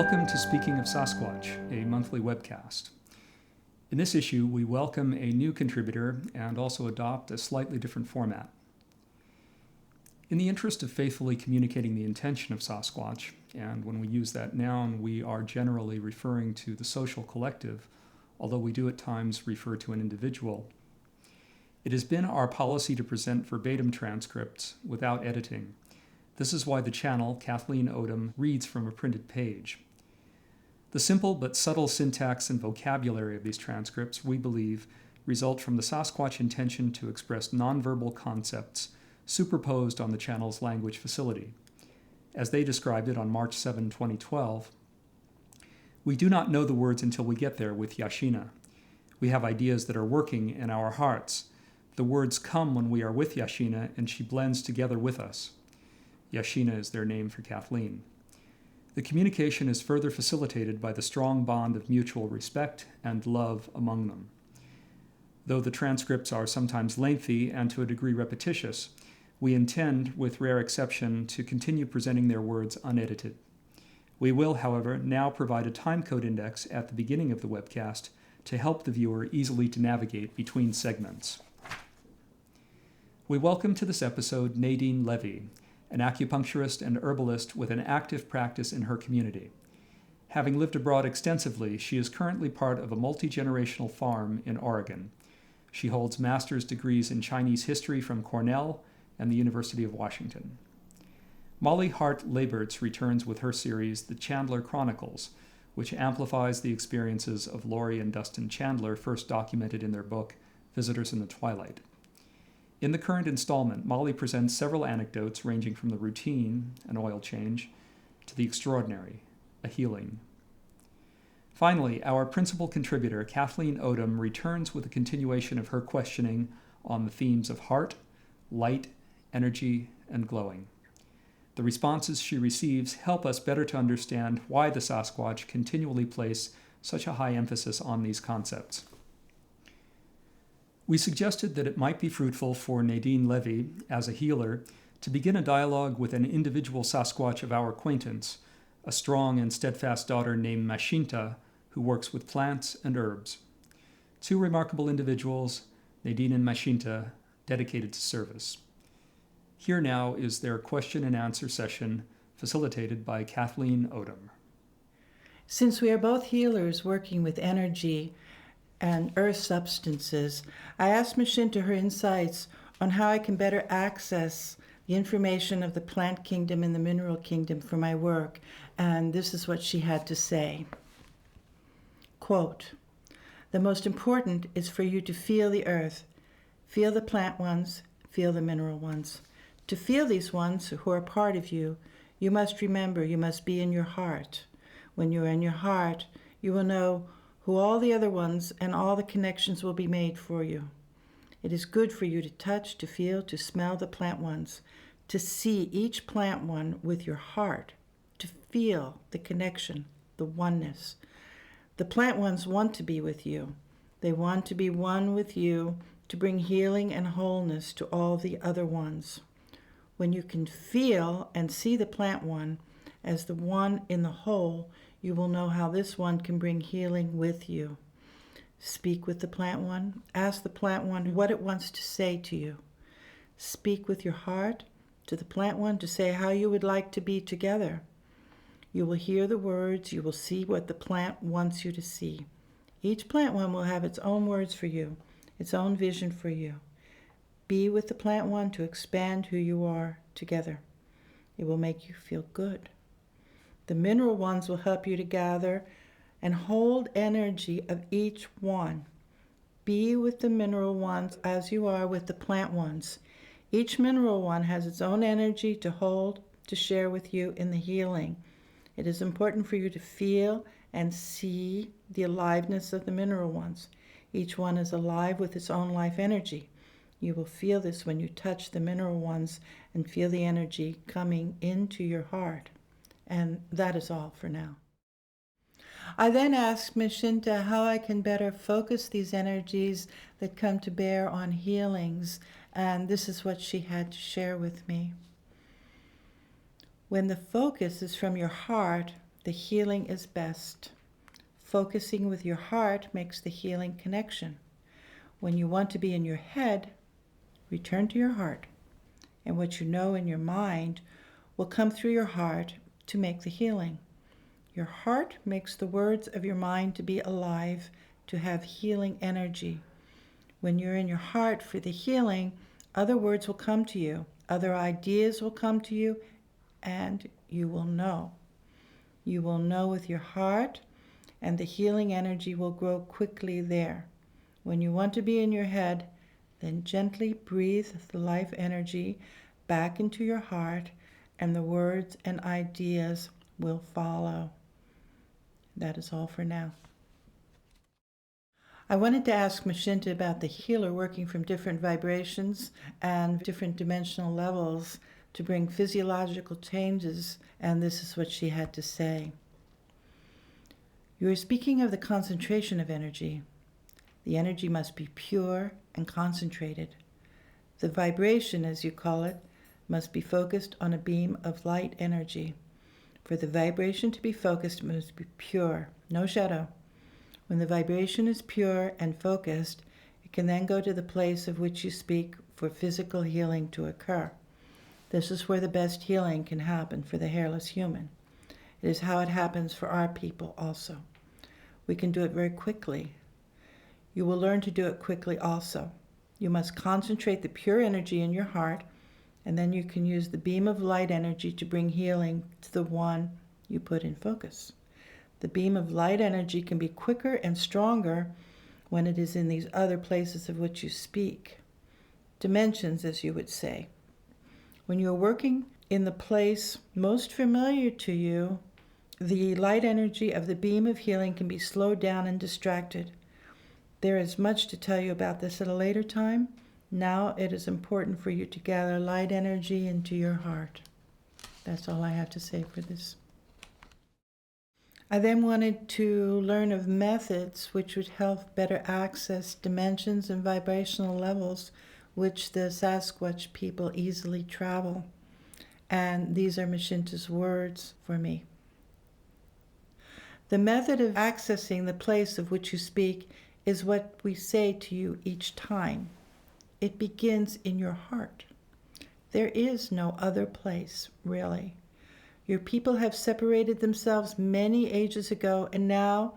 Welcome to Speaking of Sasquatch, a monthly webcast. In this issue, we welcome a new contributor and also adopt a slightly different format. In the interest of faithfully communicating the intention of Sasquatch, and when we use that noun, we are generally referring to the social collective, although we do at times refer to an individual, it has been our policy to present verbatim transcripts without editing. This is why the channel, Kathleen Odom, reads from a printed page. The simple but subtle syntax and vocabulary of these transcripts, we believe, result from the Sasquatch intention to express nonverbal concepts superposed on the channel's language facility. As they described it on March 7, 2012, we do not know the words until we get there with Yashina. We have ideas that are working in our hearts. The words come when we are with Yashina, and she blends together with us. Yashina is their name for Kathleen. The communication is further facilitated by the strong bond of mutual respect and love among them. Though the transcripts are sometimes lengthy and to a degree repetitious, we intend, with rare exception, to continue presenting their words unedited. We will, however, now provide a timecode index at the beginning of the webcast to help the viewer easily to navigate between segments. We welcome to this episode Nadine Levie, an acupuncturist and herbalist with an active practice in her community. Having lived abroad extensively, she is currently part of a multi-generational farm in Oregon. She holds master's degrees in Chinese history from Cornell and the University of Washington. Molly Hart Lebherz returns with her series, The Chandler Chronicles, which amplifies the experiences of Lori and Dustin Chandler first documented in their book, Visitors in the Twilight. In the current installment, Molly presents several anecdotes ranging from the routine, an oil change, to the extraordinary, a healing. Finally, our principal contributor, Kathleen Odom, returns with a continuation of her questioning on the themes of heart, light, energy, and glowing. The responses she receives help us better to understand why the Sasquatch continually place such a high emphasis on these concepts. We suggested that it might be fruitful for Nadine Levie, as a healer, to begin a dialogue with an individual Sasquatch of our acquaintance, a strong and steadfast daughter named Mashinta, who works with plants and herbs. Two remarkable individuals, Nadine and Mashinta, dedicated to service. Here now is their question and answer session, facilitated by Kathleen Odom. Since we are both healers working with energy and earth substances, I asked Mashinta her insights on how I can better access the information of the plant kingdom and the mineral kingdom for my work, and this is what she had to say. Quote, "The most important is for you to feel the earth, feel the plant ones, feel the mineral ones. To feel these ones who are part of you, you must remember you must be in your heart. When you are in your heart, you will know who all the other ones and all the connections will be made for you. It is good for you to touch, to feel, to smell the plant ones, to see each plant one with your heart, to feel the connection, the oneness. The plant ones want to be with you. They want to be one with you to bring healing and wholeness to all the other ones. When you can feel and see the plant one as the one in the whole, you will know how this one can bring healing with you. Speak with the plant one. Ask the plant one what it wants to say to you. Speak with your heart to the plant one to say how you would like to be together. You will hear the words. You will see what the plant wants you to see. Each plant one will have its own words for you, its own vision for you. Be with the plant one to expand who you are together. It will make you feel good. The mineral ones will help you to gather and hold energy of each one. Be with the mineral ones as you are with the plant ones. Each mineral one has its own energy to hold, to share with you in the healing. It is important for you to feel and see the aliveness of the mineral ones. Each one is alive with its own life energy. You will feel this when you touch the mineral ones and feel the energy coming into your heart. And that is all for now. I then asked Mashinta how I can better focus these energies that come to bear on healings, and this is what she had to share with me. When the focus is from your heart, The healing is best. Focusing with your heart makes the healing connection. When you want to be in your head, return to your heart, and what you know in your mind will come through your heart to make the healing. Your heart makes the words of your mind to be alive, to have healing energy. When you're in your heart for the healing, other words will come to you, other ideas will come to you, and you will know. You will know with your heart, and the healing energy will grow quickly there. When you want to be in your head, then gently breathe the life energy back into your heart, and the words and ideas will follow. That is all for now. I wanted to ask Mashinta about the healer working from different vibrations and different dimensional levels to bring physiological changes, and this is what she had to say. You are speaking of the concentration of energy. The energy must be pure and concentrated. The vibration, as you call it, must be focused on a beam of light energy. For the vibration to be focused, it must be pure, no shadow. When the vibration is pure and focused, it can then go to the place of which you speak for physical healing to occur. This is where the best healing can happen for the hairless human. It is how it happens for our people also. We can do it very quickly. You will learn to do it quickly also. You must concentrate the pure energy in your heart, and then you can use the beam of light energy to bring healing to the one you put in focus. The beam of light energy can be quicker and stronger when it is in these other places of which you speak. Dimensions, as you would say. When you're working in the place most familiar to you, the light energy of the beam of healing can be slowed down and distracted. There is much to tell you about this at a later time. Now it is important for you to gather light energy into your heart. That's all I have to say for this. I then wanted to learn of methods which would help better access dimensions and vibrational levels which the Sasquatch people easily travel. And these are Mashinta's words for me. The method of accessing the place of which you speak is what we say to you each time. It begins in your heart. There is no other place, really. Your people have separated themselves many ages ago, and now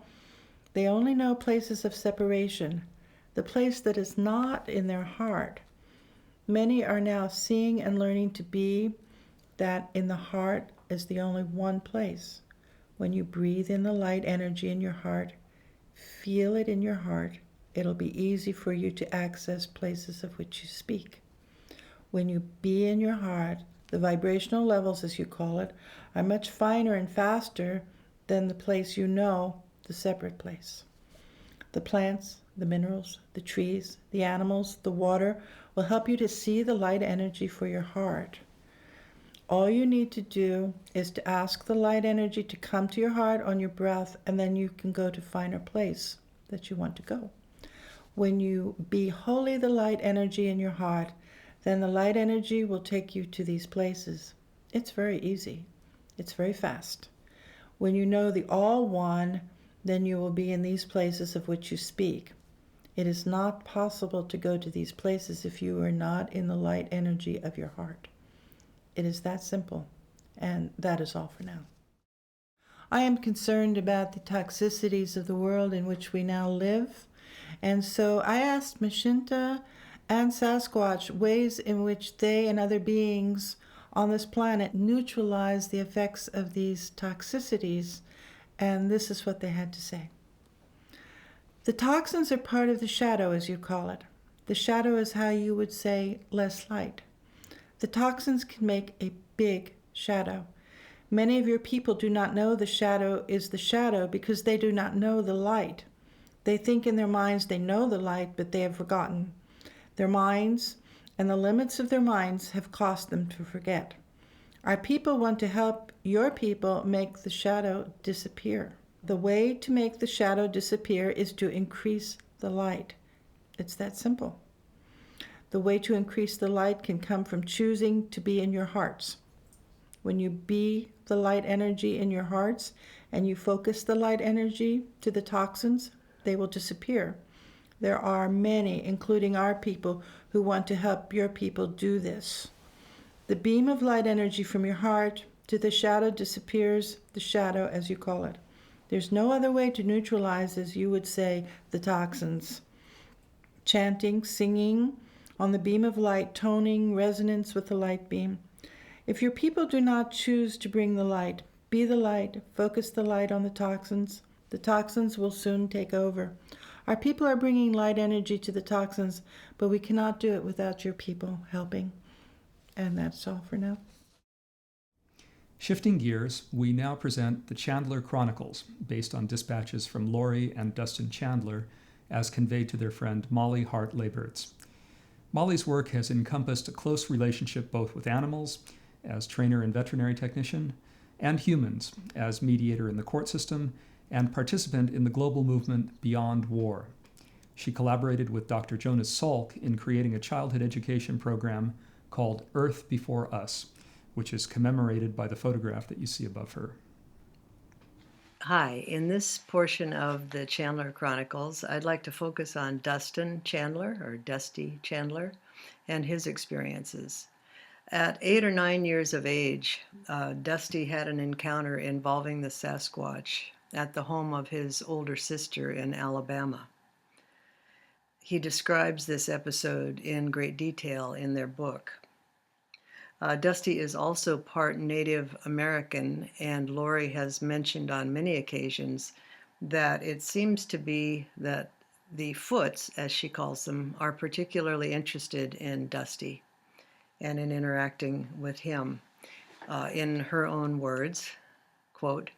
they only know places of separation, the place that is not in their heart. Many are now seeing and learning to be that in the heart is the only one place. When you breathe in the light energy in your heart, feel it in your heart, it'll be easy for you to access places of which you speak. When you be in your heart, the vibrational levels, as you call it, are much finer and faster than the place you know, the separate place. The plants, the minerals, the trees, the animals, the water will help you to see the light energy for your heart. All you need to do is to ask the light energy to come to your heart on your breath, and then you can go to finer place that you want to go. When you be wholly the light energy in your heart, then the light energy will take you to these places. It's very easy. It's very fast. When you know the all one, then you will be in these places of which you speak. It is not possible to go to these places if you are not in the light energy of your heart. It is that simple, and that is all for now. I am concerned about the toxicities of the world in which we now live, and so I asked Mashinta and Sasquatch ways in which they and other beings on this planet neutralize the effects of these toxicities, and this is what they had to say. The toxins are part of the shadow, as you call it. The shadow is how you would say less light. The toxins can make a big shadow. Many of your people do not know the shadow is the shadow because they do not know the light. They think in their minds they know the light, but they have forgotten. Their minds and the limits of their minds have caused them to forget. Our people want to help your people make the shadow disappear. The way to make the shadow disappear is to increase the light. It's that simple. The way to increase the light can come from choosing to be in your hearts. When you be the light energy in your hearts and you focus the light energy to the toxins, they will disappear. There are many, including our people, who want to help your people do this. The beam of light energy from your heart to the shadow disappears, the shadow as you call it. There's no other way to neutralize, as you would say, the toxins. Chanting, singing on the beam of light, toning, resonance with the light beam. If your people do not choose to bring the light, be the light, focus the light on the toxins will soon take over. Our people are bringing light energy to the toxins, but we cannot do it without your people helping. And that's all for now. Shifting gears, we now present the Chandler Chronicles, based on dispatches from Lori and Dustin Chandler, as conveyed to their friend Molly Hart Lebherz. Molly's work has encompassed a close relationship both with animals, as trainer and veterinary technician, and humans, as mediator in the court system and participant in the global movement Beyond War. She collaborated with Dr. Jonas Salk in creating a childhood education program called Earth Before Us, which is commemorated by the photograph that you see above her. Hi, in this portion of the Chandler Chronicles, I'd like to focus on Dustin Chandler, or Dusty Chandler, and his experiences. At 8 or 9 years of age, Dusty had an encounter involving the Sasquatch at the home of his older sister in Alabama. He describes this episode in great detail in their book. Dusty is also part Native American, and Lori has mentioned on many occasions that it seems to be that the Foots, as she calls them, are particularly interested in Dusty and in interacting with him. In her own words, quote,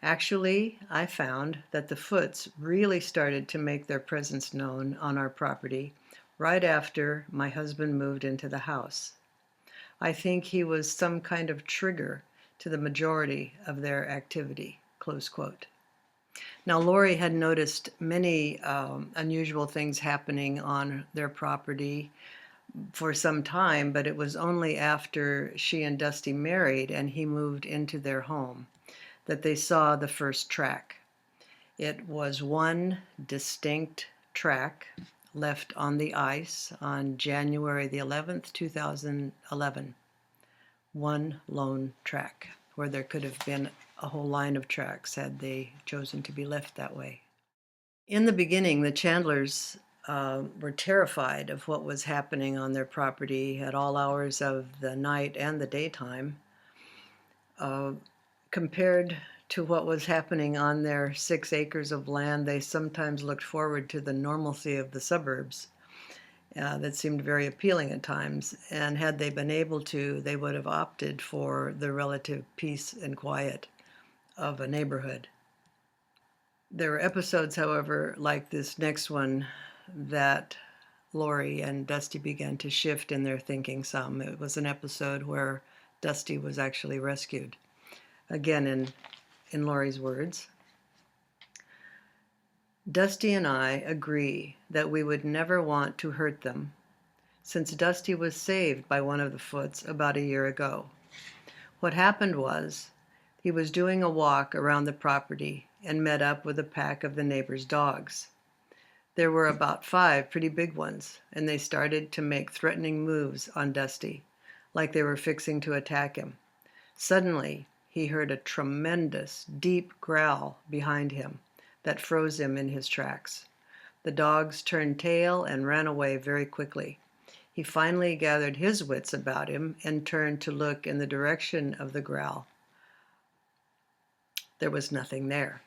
"Actually, I found that the Foots really started to make their presence known on our property right after my husband moved into the house. I think he was some kind of trigger to the majority of their activity," close quote. Now, Lori had noticed many unusual things happening on their property for some time, but it was only after she and Dusty married and he moved into their home that they saw the first track. It was one distinct track left on the ice on January the 11th, 2011. One lone track, where there could have been a whole line of tracks had they chosen to be left that way. In the beginning, the Chandlers were terrified of what was happening on their property at all hours of the night and the daytime. Compared to what was happening on their 6 acres of land, they sometimes looked forward to the normalcy of the suburbs. That seemed very appealing at times, and had they been able to, they would have opted for the relative peace and quiet of a neighborhood. There were episodes, however, like this next one, that Lori and Dusty began to shift in their thinking some. It was an episode where Dusty was actually rescued. Again, in Lori's words, "Dusty and I agree that we would never want to hurt them, since Dusty was saved by one of the Foots about a year ago. What happened was, he was doing a walk around the property and met up with a pack of the neighbor's dogs. There were about 5 pretty big ones, and they started to make threatening moves on Dusty, like they were fixing to attack him. Suddenly, he heard a tremendous, deep growl behind him that froze him in his tracks. The dogs turned tail and ran away very quickly. He finally gathered his wits about him and turned to look in the direction of the growl. There was nothing there.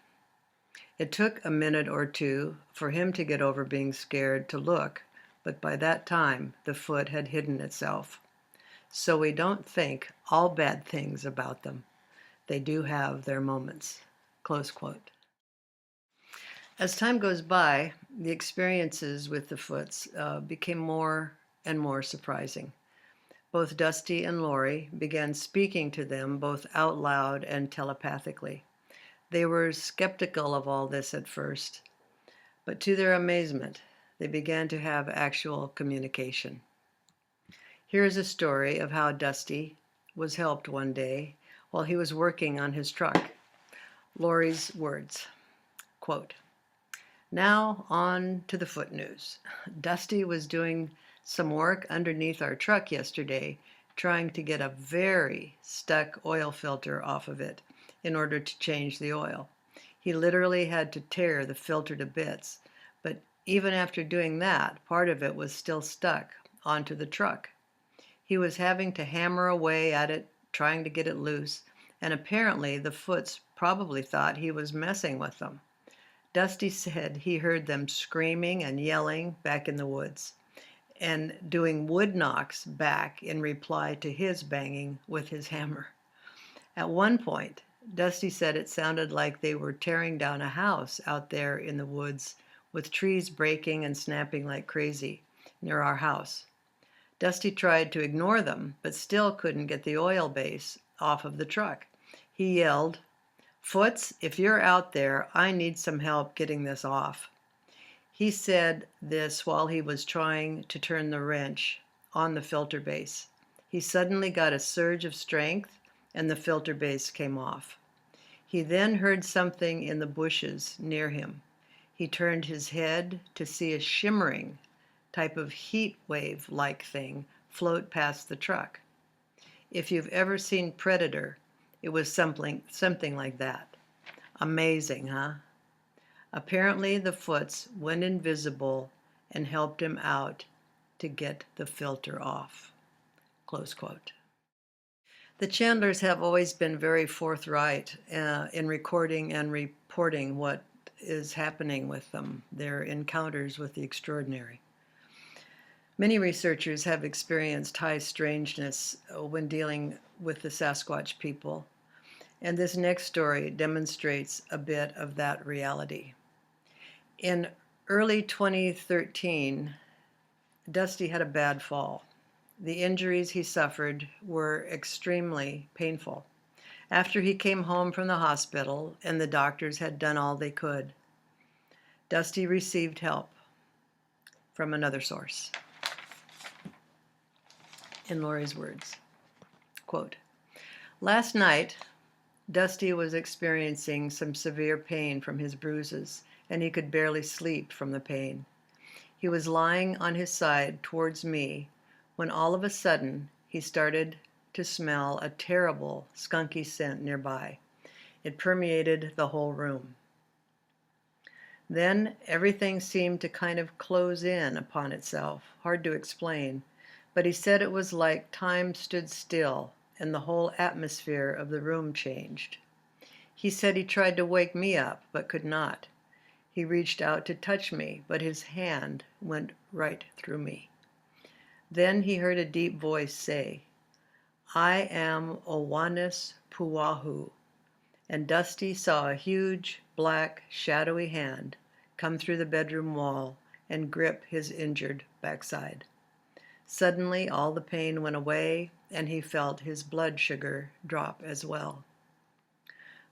It took a minute or two for him to get over being scared to look, but by that time the Foot had hidden itself. So we don't think all bad things about them. They do have their moments," close quote. As time goes by, the experiences with the Foots became more and more surprising. Both Dusty and Lori began speaking to them both out loud and telepathically. They were skeptical of all this at first, but to their amazement, they began to have actual communication. Here is a story of how Dusty was helped one day while he was working on his truck. Lori's words, quote, "Now on to the foot news. Dusty was doing some work underneath our truck yesterday, trying to get a very stuck oil filter off of it in order to change the oil. He literally had to tear the filter to bits, but even after doing that, part of it was still stuck onto the truck. He was having to hammer away at it, trying to get it loose, and apparently the Foots probably thought he was messing with them. Dusty said he heard them screaming and yelling back in the woods and doing wood knocks back in reply to his banging with his hammer. At one point, Dusty said it sounded like they were tearing down a house out there in the woods with trees breaking and snapping like crazy near our house. Dusty tried to ignore them, but still couldn't get the oil base off of the truck. He yelled, 'Foots, if you're out there, I need some help getting this off.' He said this while he was trying to turn the wrench on the filter base. He suddenly got a surge of strength and the filter base came off. He then heard something in the bushes near him. He turned his head to see a shimmering type of heat wave-like thing float past the truck. If you've ever seen Predator, it was something like that. Amazing, huh? Apparently the Foots went invisible and helped him out to get the filter off." Close quote. The Chandlers have always been very forthright in recording and reporting what is happening with them, their encounters with the extraordinary. Many researchers have experienced high strangeness when dealing with the Sasquatch people, and this next story demonstrates a bit of that reality. In early 2013, Dusty had a bad fall. The injuries he suffered were extremely painful. After he came home from the hospital and the doctors had done all they could, Dusty received help from another source. In Lori's words, quote, "Last night, Dusty was experiencing some severe pain from his bruises, and he could barely sleep from the pain. He was lying on his side towards me when all of a sudden he started to smell a terrible skunky scent nearby. It permeated the whole room. Then everything seemed to kind of close in upon itself, hard to explain, but he said it was like time stood still and the whole atmosphere of the room changed. He said he tried to wake me up, but could not. He reached out to touch me, but his hand went right through me. Then he heard a deep voice say, 'I am Owanis Puahu,' and Dusty saw a huge, black, shadowy hand come through the bedroom wall and grip his injured backside. Suddenly, all the pain went away, and he felt his blood sugar drop as well.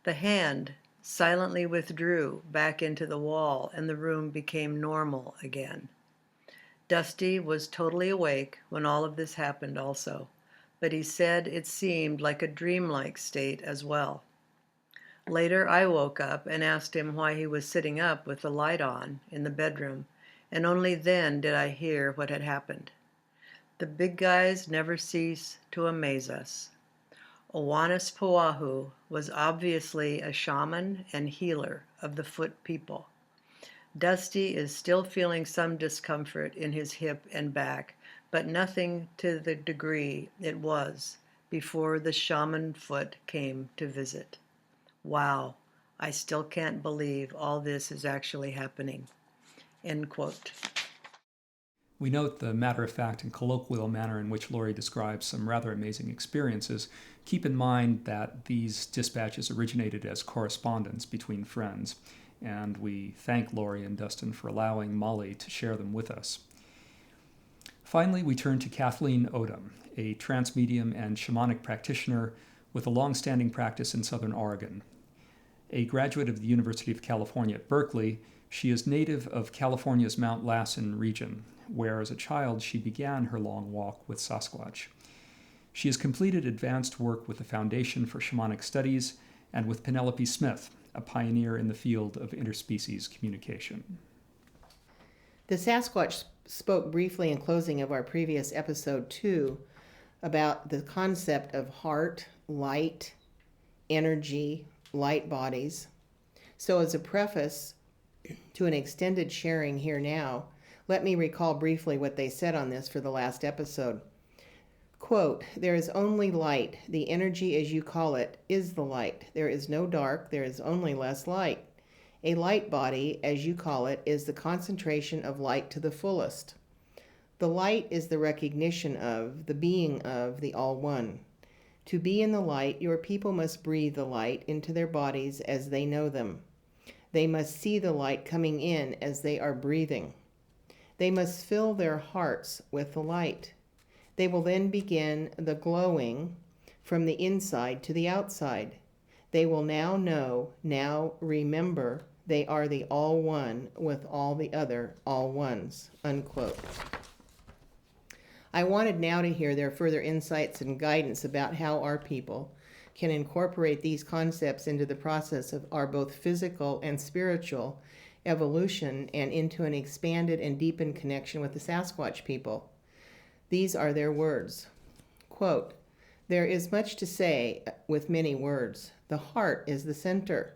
The hand silently withdrew back into the wall, and the room became normal again. Dusty was totally awake when all of this happened also, but he said it seemed like a dreamlike state as well. Later, I woke up and asked him why he was sitting up with the light on in the bedroom, and only then did I hear what had happened. The big guys never cease to amaze us. Owanis Puahu was obviously a shaman and healer of the Foot people. Dusty is still feeling some discomfort in his hip and back, but nothing to the degree it was before the shaman Foot came to visit. Wow, I still can't believe all this is actually happening." End quote. We note the matter-of-fact and colloquial manner in which Lori describes some rather amazing experiences. Keep in mind that these dispatches originated as correspondence between friends, and we thank Lori and Dustin for allowing Molly to share them with us. Finally, we turn to Kathleen Odom, a trance medium and shamanic practitioner with a long-standing practice in Southern Oregon. A graduate of the University of California at Berkeley, she is native of California's Mount Lassen region, where as a child she began her long walk with Sasquatch. She has completed advanced work with the Foundation for Shamanic Studies and with Penelope Smith, a pioneer in the field of interspecies communication. The Sasquatch spoke briefly in closing of our previous episode 2 about the concept of heart, light, energy, light bodies. So as a preface to an extended sharing here now, let me recall briefly what they said on this for the last episode. Quote, "There is only light. The energy, as you call it, is the light. There is no dark. There is only less light. A light body, as you call it, is the concentration of light to the fullest. The light is the recognition of, the being of, the All-One. To be in the light, your people must breathe the light into their bodies as they know them. They must see the light coming in as they are breathing. They must fill their hearts with the light. They will then begin the glowing from the inside to the outside. They will now know, now remember, they are the All-One with all the other All-Ones," unquote. I wanted now to hear their further insights and guidance about how our people can incorporate these concepts into the process of our both physical and spiritual evolution and into an expanded and deepened connection with the Sasquatch people. These are their words. Quote, "There is much to say with many words. The heart is the center.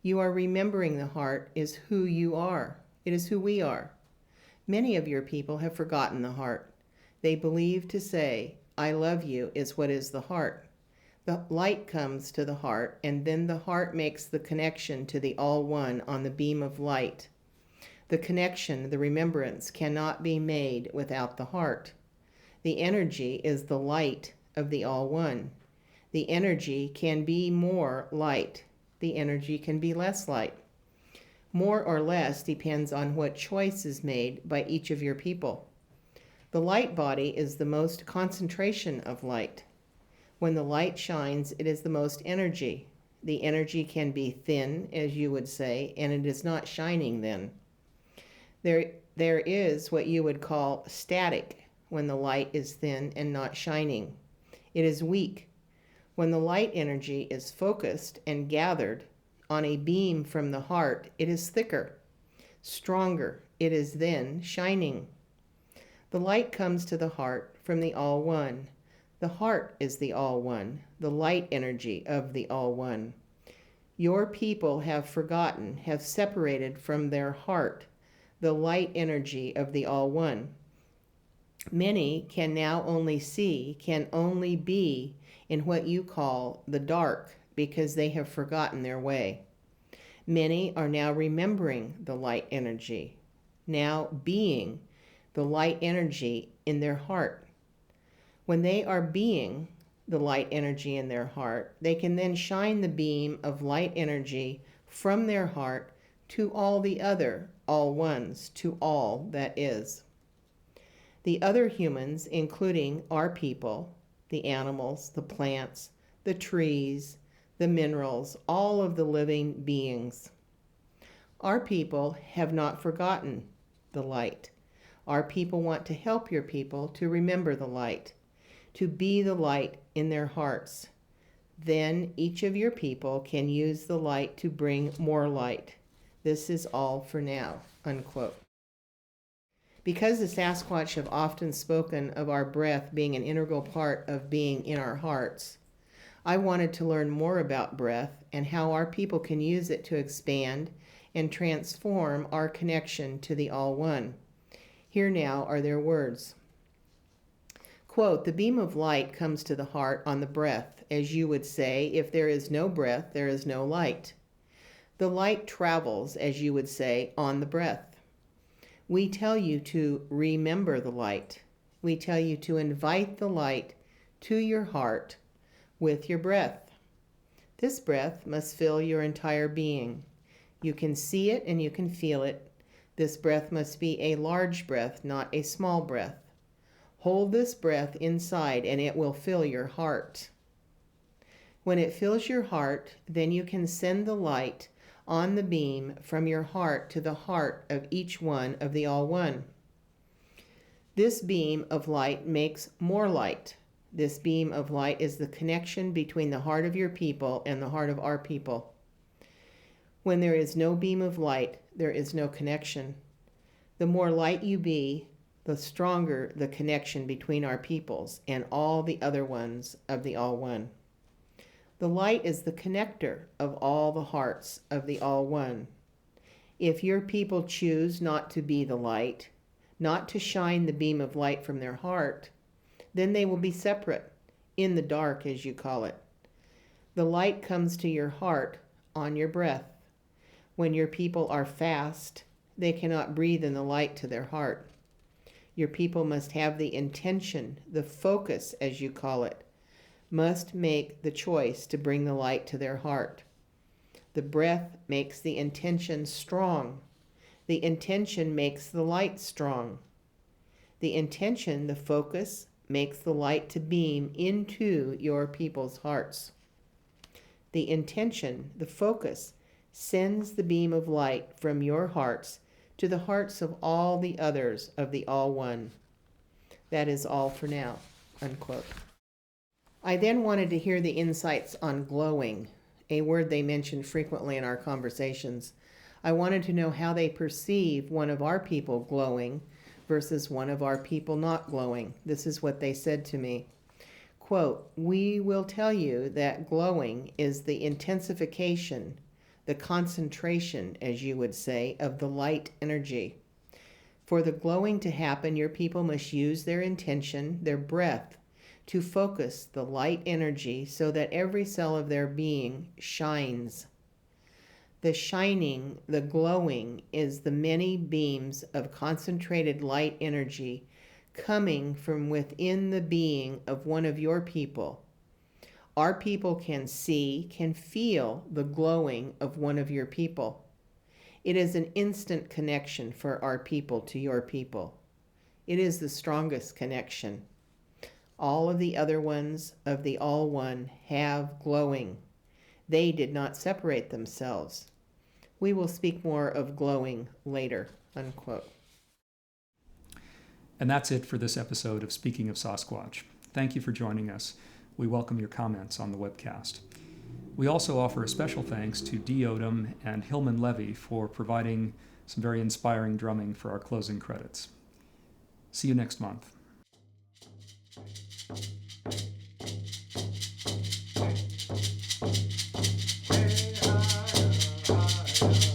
You are remembering the heart is who you are. It is who we are. Many of your people have forgotten the heart. They believe to say, 'I love you' is what is the heart. The light comes to the heart, and then the heart makes the connection to the All-One on the beam of light. The connection, the remembrance, cannot be made without the heart. The energy is the light of the All-One. The energy can be more light. The energy can be less light. More or less depends on what choice is made by each of your people. The light body is the most concentration of light. When the light shines, it is the most energy. The energy can be thin, as you would say, and it is not shining then. There is what you would call static when the light is thin and not shining. It is weak. When the light energy is focused and gathered on a beam from the heart, it is thicker, stronger. It is then shining. The light comes to the heart from the All-One. The heart is the All-One, the light energy of the All-One. Your people have forgotten, have separated from their heart the light energy of the All-One. Many can now only see, can only be in what you call the dark because they have forgotten their way. Many are now remembering the light energy, now being the light energy in their heart. When they are being the light energy in their heart, they can then shine the beam of light energy from their heart to all the other All-Ones, to all that is. The other humans, including our people, the animals, the plants, the trees, the minerals, all of the living beings. Our people have not forgotten the light. Our people want to help your people to remember the light, to be the light in their hearts. Then each of your people can use the light to bring more light. This is all for now," unquote. Because the Sasquatch have often spoken of our breath being an integral part of being in our hearts, I wanted to learn more about breath and how our people can use it to expand and transform our connection to the All-One. Here now are their words. Quote, "The beam of light comes to the heart on the breath. As you would say, if there is no breath, there is no light. The light travels, as you would say, on the breath. We tell you to remember the light. We tell you to invite the light to your heart with your breath. This breath must fill your entire being. You can see it and you can feel it. This breath must be a large breath, not a small breath. Hold this breath inside and it will fill your heart. When it fills your heart, then you can send the light on the beam from your heart to the heart of each one of the All-One. This beam of light makes more light. This beam of light is the connection between the heart of your people and the heart of our people. When there is no beam of light, there is no connection. The more light you be, the stronger the connection between our peoples and all the other ones of the All One. The light is the connector of all the hearts of the All One. If your people choose not to be the light, not to shine the beam of light from their heart, then they will be separate, in the dark, as you call it. The light comes to your heart on your breath. When your people are fast, they cannot breathe in the light to their heart. Your people must have the intention, the focus, as you call it, must make the choice to bring the light to their heart. The breath makes the intention strong. The intention makes the light strong. The intention, the focus, makes the light to beam into your people's hearts. The intention, the focus, sends the beam of light from your hearts to the hearts of all the others of the All One. That is all for now." Unquote. I then wanted to hear the insights on glowing, a word they mention frequently in our conversations. I wanted to know how they perceive one of our people glowing versus one of our people not glowing. This is what they said to me. Quote, "We will tell you that glowing is the intensification, the concentration, as you would say, of the light energy. For the glowing to happen, your people must use their intention, their breath, to focus the light energy so that every cell of their being shines. The shining, the glowing, is the many beams of concentrated light energy coming from within the being of one of your people. Our people can see, can feel the glowing of one of your people. It is an instant connection for our people to your people. It is the strongest connection. All of the other ones of the All One have glowing. They did not separate themselves. We will speak more of glowing later." Unquote. And that's it for this episode of Speaking of Sasquatch. Thank you for joining us. We welcome your comments on the webcast. We also offer a special thanks to Dee Odom and Nadine Levie for providing some very inspiring drumming for our closing credits. See you next month. Hey,